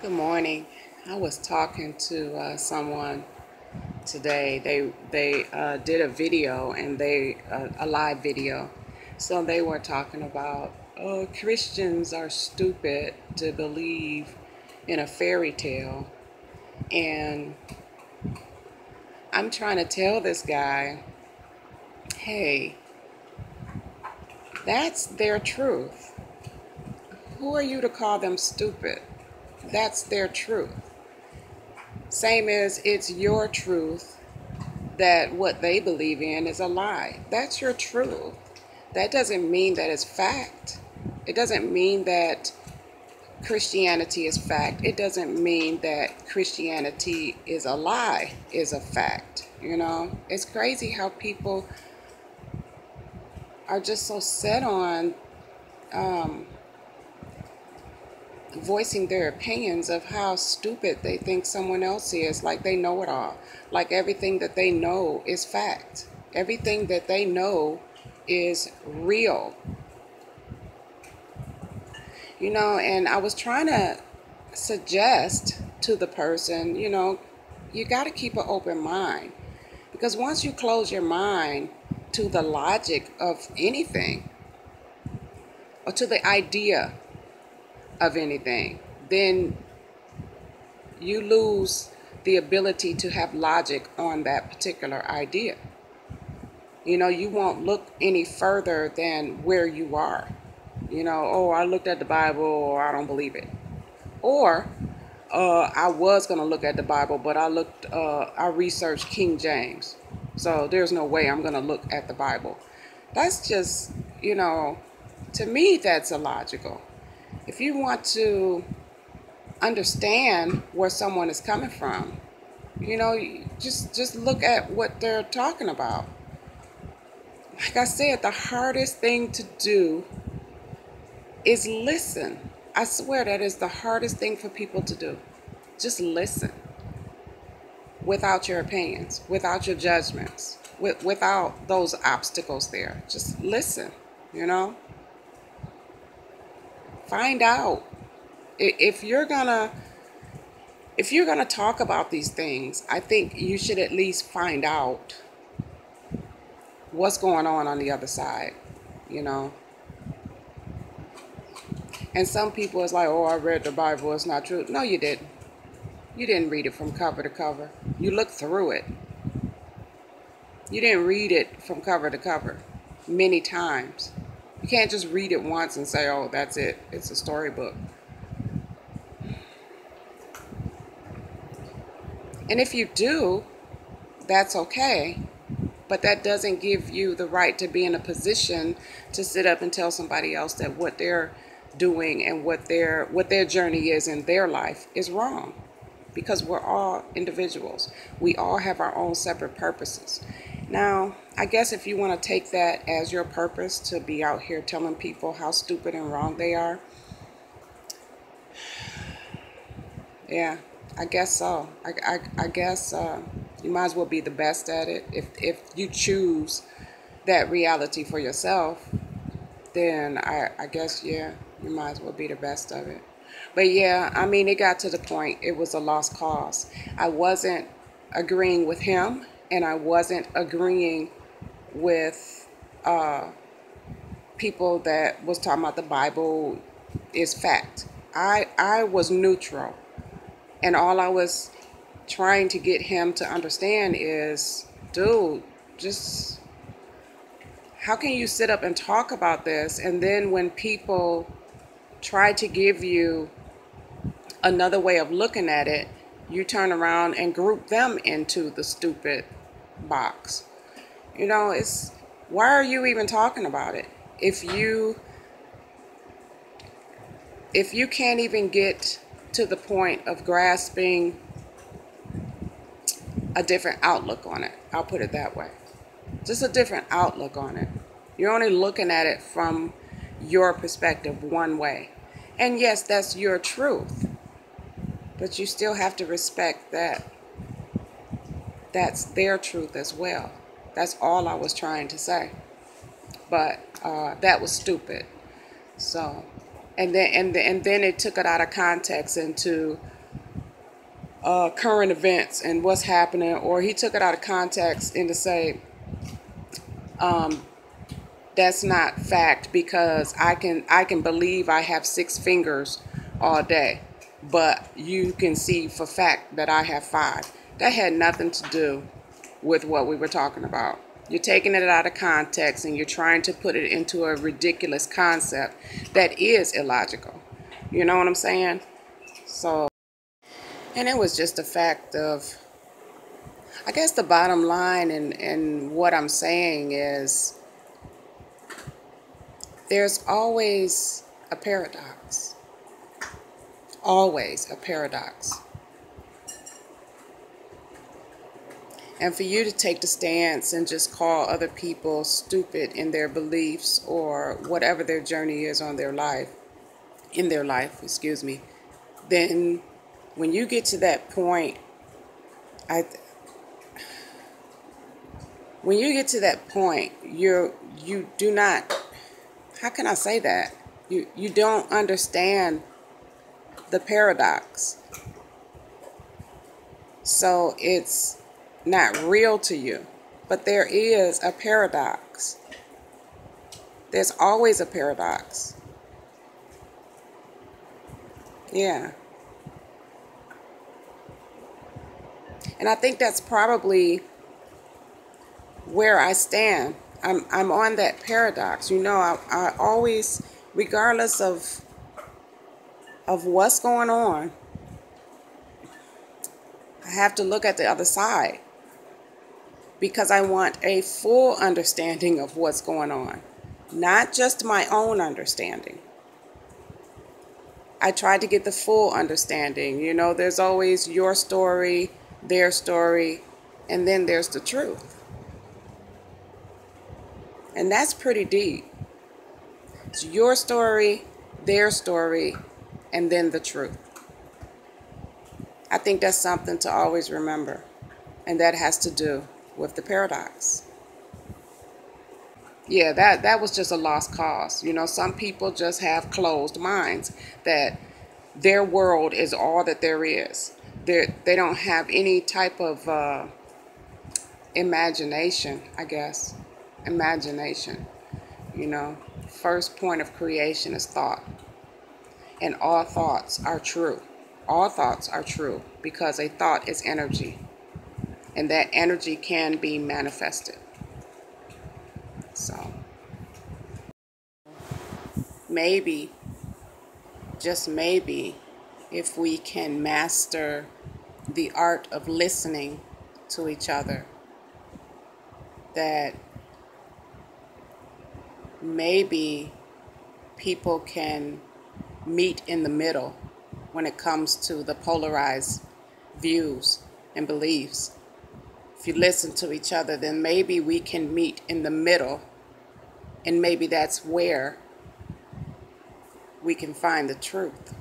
Good morning. I was talking to someone today. They did a video and a live video. So they were talking about Christians are stupid to believe in a fairy tale, and I'm trying to tell this guy, hey, that's their truth. Who are you to call them stupid? That's their truth. Same as it's your truth that what they believe in is a lie. That's your truth. That doesn't mean that it's fact. It doesn't mean that Christianity is fact. It doesn't mean that Christianity is a lie, is a fact. It's crazy how people are just so set on voicing their opinions of how stupid they think someone else is, like they know it all, like everything that they know is fact, everything that they know is real. And I was trying to suggest to the person, you got to keep an open mind, because once you close your mind to the logic of anything or to the idea of anything, then you lose the ability to have logic on that particular idea. You won't look any further than where you are. Oh, I looked at the Bible, or I don't believe it. Or I was going to look at the Bible, but I researched King James. So there's no way I'm going to look at the Bible. That's just, to me, that's illogical. If you want to understand where someone is coming from, just look at what they're talking about. Like I said, the hardest thing to do is listen. I swear that is the hardest thing for people to do. Just listen without your opinions, without your judgments, without those obstacles there. Just listen, you know? Find out. If you're gonna talk about these things, I think you should at least find out what's going on the other side, you know? And some people is like, oh, I read the Bible, it's not true. No, you didn't. You didn't read it from cover to cover. You looked through it. You didn't read it from cover to cover many times. You can't just read it once and say, oh, that's it. It's a storybook. And if you do, that's okay. But that doesn't give you the right to be in a position to sit up and tell somebody else that what they're doing and what their journey is in their life is wrong. Because we're all individuals. We all have our own separate purposes. Now, I guess if you want to take that as your purpose to be out here telling people how stupid and wrong they are, yeah, I guess so. I guess you might as well be the best at it. If you choose that reality for yourself, then I guess, yeah, you might as well be the best of it. But yeah, I mean, it got to the point, it was a lost cause. I wasn't agreeing with him, and I wasn't agreeing with people that was talking about the Bible is fact. I was neutral, and all I was trying to get him to understand is, dude, just how can you sit up and talk about this, and then when people try to give you another way of looking at it, you turn around and group them into the stupid box. It's, why are you even talking about it if you can't even get to the point of grasping a different outlook on it? I'll put it that way. Just a different outlook on it. You're only looking at it from your perspective one way. And yes, that's your truth. But you still have to respect that that's their truth as well. That's all I was trying to say. But that was stupid. So And then it took it out of context into current events and what's happening, or he took it out of context and to say that's not fact because I can believe I have 6 fingers all day, but you can see for fact that I have 5. That had nothing to do with what we were talking about. You're taking it out of context and you're trying to put it into a ridiculous concept that is illogical. You know what I'm saying? So, and it was just a fact of, I guess the bottom line in what I'm saying is there's always a paradox. Always a paradox. And for you to take the stance and just call other people stupid in their beliefs or whatever their journey is on their life, in their life, excuse me, then when you get to that point, I when you get to that point, you do not, how can I say that? You don't understand the paradox. So it's not real to you. But there is a paradox. There's always a paradox. Yeah. And I think that's probably where I stand. I'm on that paradox. You know, I always, regardless of what's going on, I have to look at the other side because I want a full understanding of what's going on, not just my own understanding. I try to get the full understanding. You know, there's always your story, their story, and then there's the truth. And that's pretty deep. It's your story, their story, and then the truth. I think that's something to always remember. And that has to do with the paradox. Yeah, that was just a lost cause. You know, some people just have closed minds that their world is all that there is. They don't have any type of imagination, I guess. Imagination. You know, first point of creation is thought. And all thoughts are true. All thoughts are true because a thought is energy. And that energy can be manifested. So maybe, just maybe, if we can master the art of listening to each other, that maybe people can meet in the middle when it comes to the polarized views and beliefs. If you listen to each other, then maybe we can meet in the middle, and maybe that's where we can find the truth.